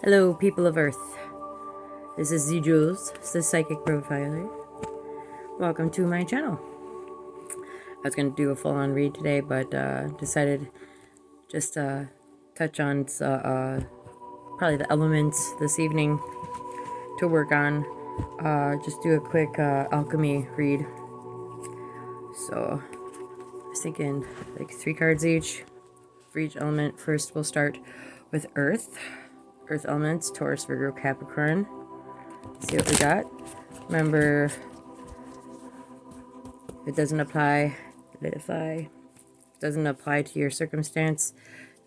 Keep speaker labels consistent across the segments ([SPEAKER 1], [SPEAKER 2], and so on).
[SPEAKER 1] Hello, people of Earth. This is Z Jules, the Psychic Profiler. Welcome to my channel. I was going to do a full-on read today, but decided just touch on probably the elements this evening to work on. Just do a quick alchemy read. So I was thinking like 3 cards each for each element. First, we'll start with Earth. Earth elements, Taurus, Virgo, Capricorn. See what we got. Remember, if it doesn't apply, let it fly. If it doesn't apply to your circumstance,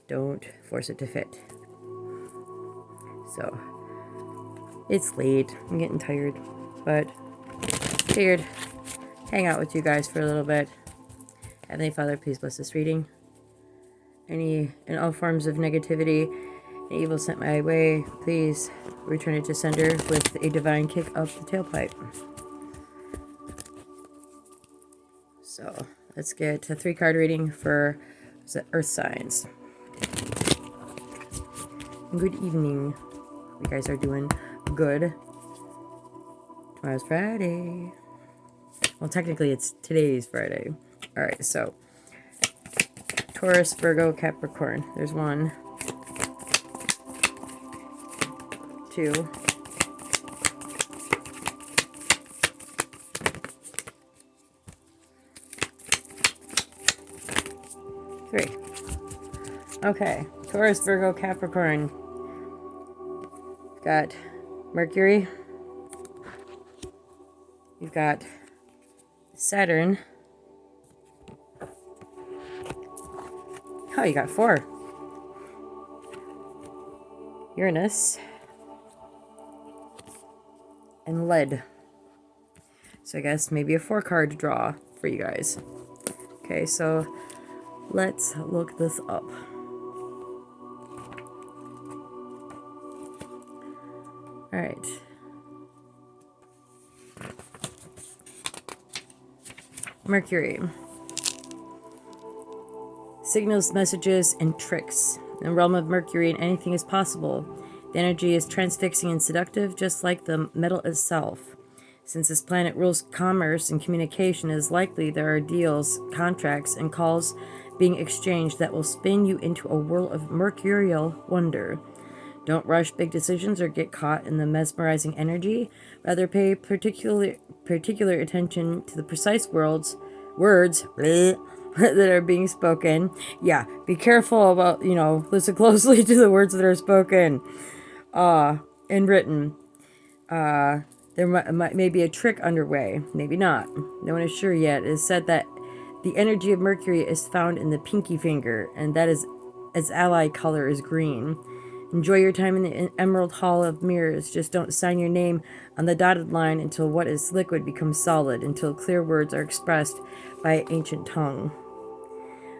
[SPEAKER 1] don't force it to fit. So, it's late. I'm getting tired, but figured hang out with you guys for a little bit. Heavenly Father, please bless this reading. Any and all forms of negativity and evil sent my way, please return it to sender with a divine kick up the tailpipe. So let's get a 3-card reading for Earth signs. Good evening. You guys are doing good. Tomorrow's Friday. Well, technically it's today's Friday. Alright, so Taurus, Virgo, Capricorn. There's 1, 2, 3. Okay, Taurus, Virgo, Capricorn. Got Mercury. You've got Saturn. Oh, you got 4. Uranus. And lead. So I guess maybe a 4-card draw for you guys. Okay, so let's look this up. Alright. Mercury. Signals, messages, and tricks. In the realm of Mercury, and anything is possible. The energy is transfixing and seductive, just like the metal itself. Since this planet rules commerce and communication, it is likely there are deals, contracts, and calls being exchanged that will spin you into a whirl of mercurial wonder. Don't rush big decisions or get caught in the mesmerizing energy. Rather, pay particular attention to the precise words that are being spoken. Yeah, be careful about, listen closely to the words that are spoken and written. There may be a trick underway, maybe not. No one is sure yet. It is said that the energy of Mercury is found in the pinky finger, and that is its ally color is green. Enjoy your time in the Emerald Hall of Mirrors. Just don't sign your name on the dotted line until what is liquid becomes solid, until clear words are expressed by an ancient tongue.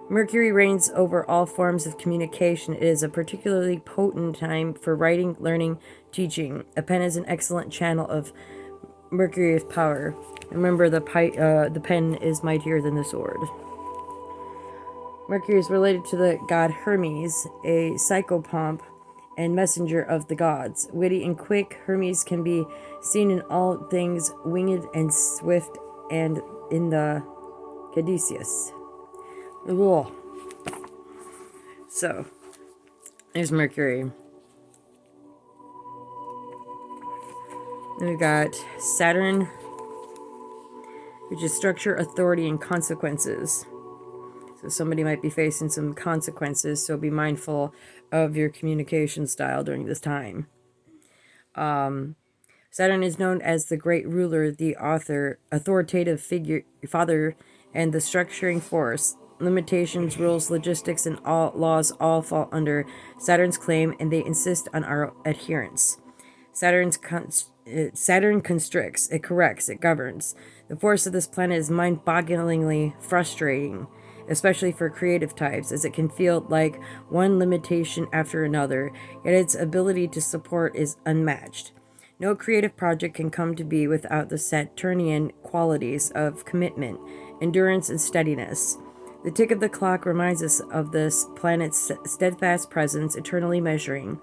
[SPEAKER 1] Mercury reigns over all forms of communication. It is a particularly potent time for writing, learning, teaching. A pen is an excellent channel of Mercury's power. Remember, the pen is mightier than the sword. Mercury is related to the god Hermes, a psychopomp and messenger of the gods. Witty and quick, Hermes can be seen in all things winged and swift, and in the Caduceus. Ugh. So, there's Mercury. Then we've got Saturn, which is structure, authority, and consequences. So somebody might be facing some consequences, so be mindful of your communication style during this time. Saturn is known as the great ruler, the authoritative figure, father, and the structuring force. Limitations, rules, logistics, and all laws all fall under Saturn's claim, and they insist on our adherence. Saturn constricts, it corrects, it governs. The force of this planet is mind-bogglingly frustrating, especially for creative types, as it can feel like one limitation after another, yet its ability to support is unmatched. No creative project can come to be without the Saturnian qualities of commitment, endurance, and steadiness. The tick of the clock reminds us of this planet's steadfast presence, eternally measuring.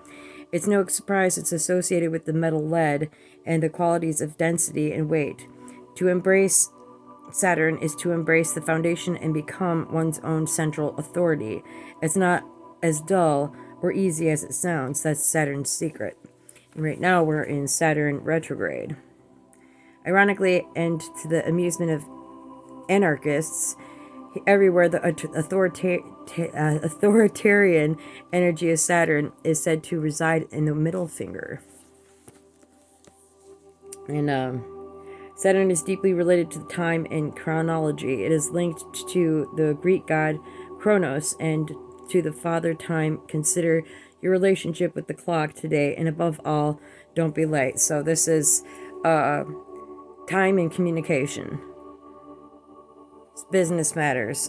[SPEAKER 1] It's no surprise it's associated with the metal lead and the qualities of density and weight. To embrace Saturn is to embrace the foundation and become one's own central authority. It's not as dull or easy as it sounds. That's Saturn's secret. And right now we're in Saturn retrograde. Ironically, and to the amusement of anarchists, everywhere the authoritarian energy of Saturn is said to reside in the middle finger. And Saturn is deeply related to time and chronology. It is linked to the Greek god Kronos and to the father time. Consider your relationship with the clock today, and above all, don't be late. So this is time and communication. It's business matters.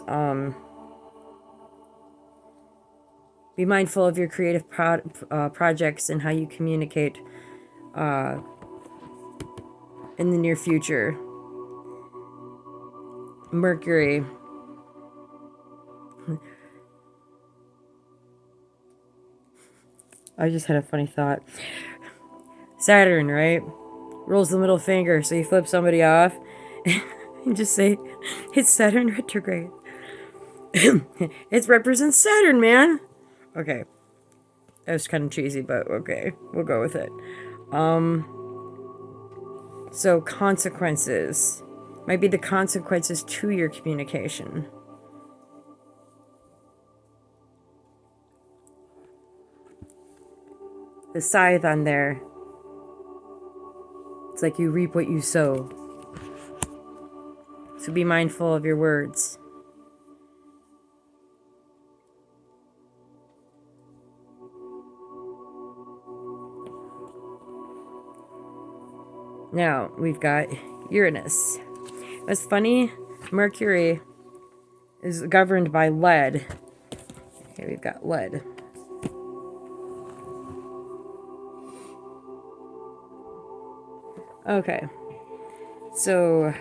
[SPEAKER 1] Be mindful of your creative projects and how you communicate in the near future. Mercury. I just had a funny thought. Saturn, right? Rolls the middle finger, so you flip somebody off and just say, it's Saturn retrograde. It represents Saturn, man. Okay. That was kind of cheesy, but okay. We'll go with it. So consequences. Might be the consequences to your communication. The scythe on there. It's like you reap what you sow. So be mindful of your words. Now, we've got Uranus. What's funny, Mercury is governed by lead. Okay, we've got lead. Okay, so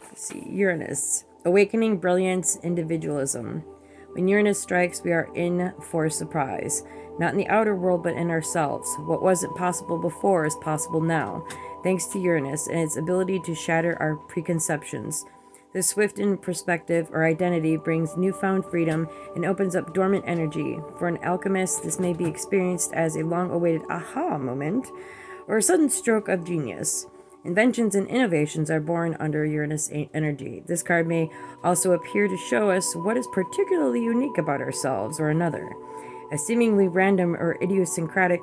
[SPEAKER 1] let's see, Uranus. Awakening brilliance, individualism. When Uranus strikes, we are in for a surprise. Not in the outer world, but in ourselves. What wasn't possible before is possible now, thanks to Uranus and its ability to shatter our preconceptions. This swift in perspective or identity brings newfound freedom and opens up dormant energy. For an alchemist, this may be experienced as a long-awaited aha moment or a sudden stroke of genius. Inventions and innovations are born under Uranus energy. This card may also appear to show us what is particularly unique about ourselves or another. A seemingly random or idiosyncratic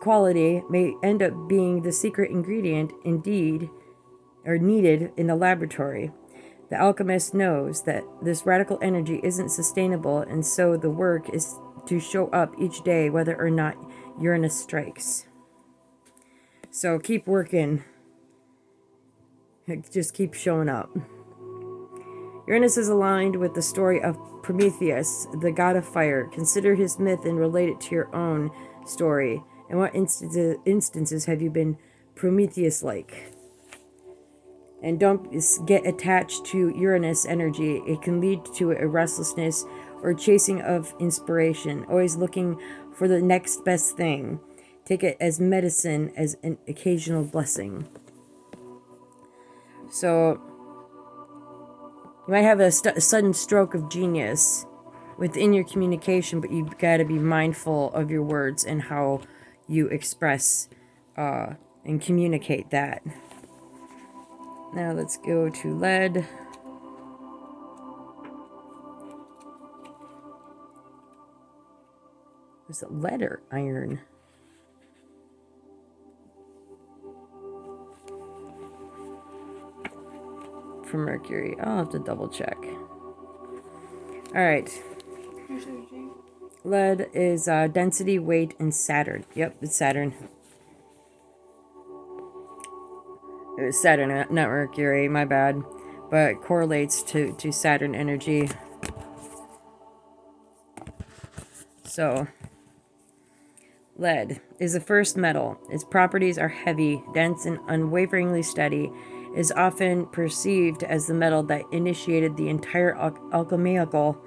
[SPEAKER 1] quality may end up being the secret ingredient indeed or needed in the laboratory. The alchemist knows that this radical energy isn't sustainable, and so the work is to show up each day whether or not Uranus strikes. So keep working. Just keep showing up. Uranus is aligned with the story of Prometheus, the god of fire. Consider his myth and relate it to your own story. In what instances have you been Prometheus-like? And don't get attached to Uranus energy. It can lead to a restlessness or chasing of inspiration, always looking for the next best thing. Take it as medicine, as an occasional blessing. So, you might have a sudden stroke of genius within your communication, but you've got to be mindful of your words and how you express and communicate that. Now let's go to lead. Was it lead or iron? For Mercury. I'll have to double check. Alright. Lead is density, weight, and Saturn. Yep, it's Saturn. It was Saturn, not Mercury, my bad. But it correlates to Saturn energy. So, lead is the first metal. Its properties are heavy, dense, and unwaveringly steady. It is often perceived as the metal that initiated the entire alchemical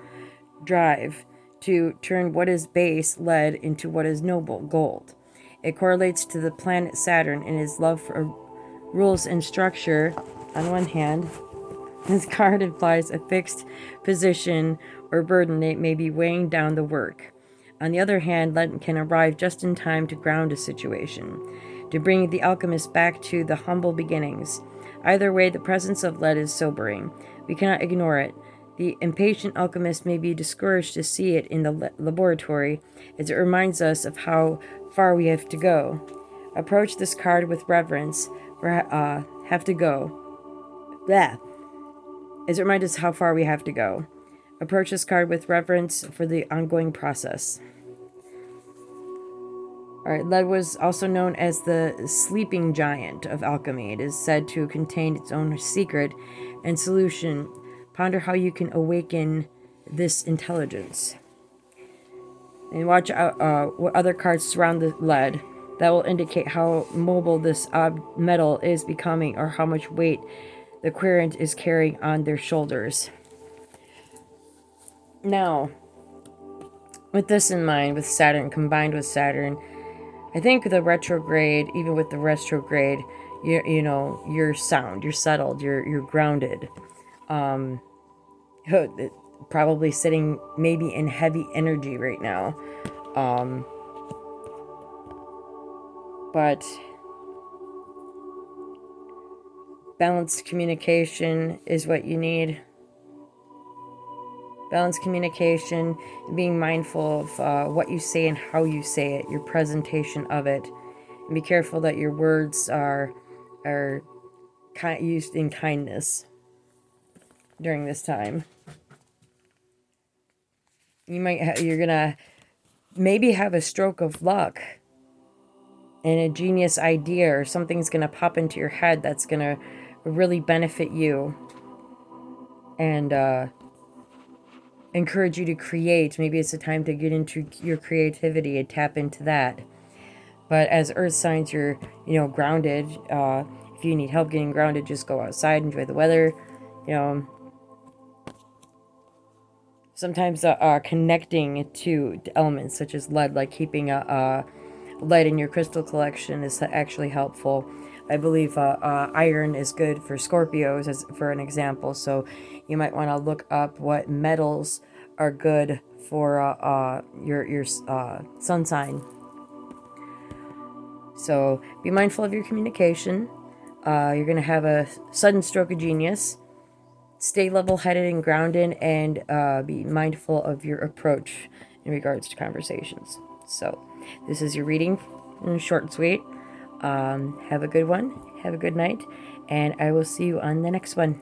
[SPEAKER 1] drive to turn what is base lead into what is noble gold. It correlates to the planet Saturn and his love for rules and structure. On one hand, this card implies a fixed position or burden that may be weighing down the work. On the other hand, lead can arrive just in time to ground a situation, to bring the alchemist back to the humble beginnings. Either way, the presence of lead is sobering. We cannot ignore it. The impatient alchemist may be discouraged to see it in the laboratory, as it reminds us of how far we have to go. Approach this card with reverence, have to go. Blah. As it reminds us how far we have to go. Approach this card with reverence for the ongoing process. Alright, lead was also known as the sleeping giant of alchemy. It is said to contain its own secret and solution. Ponder how you can awaken this intelligence. And watch out what other cards surround the lead. That will indicate how mobile this metal is becoming, or how much weight the querent is carrying on their shoulders. Now, with this in mind, with Saturn, combined with Saturn, I think the retrograde, even with the retrograde, you know, you're sound, you're settled, you're grounded. Probably sitting maybe in heavy energy right now. But balanced communication is what you need. Balanced communication, being mindful of what you say and how you say it, your presentation of it. And be careful that your words are used in kindness during this time. You're gonna maybe have a stroke of luck and a genius idea, or something's gonna pop into your head that's gonna really benefit you and encourage you to create. Maybe it's a time to get into your creativity and tap into that. But as earth signs, you're grounded. If you need help getting grounded, just go outside, enjoy the weather. Sometimes connecting to elements such as lead, like keeping a lead in your crystal collection, is actually helpful. I believe iron is good for Scorpios, as for an example. So you might want to look up what metals are good for your sun sign. So be mindful of your communication. You're going to have a sudden stroke of genius. Stay level-headed and grounded, and be mindful of your approach in regards to conversations. So this is your reading, short and sweet. Have a good one. Have a good night. And I will see you on the next one.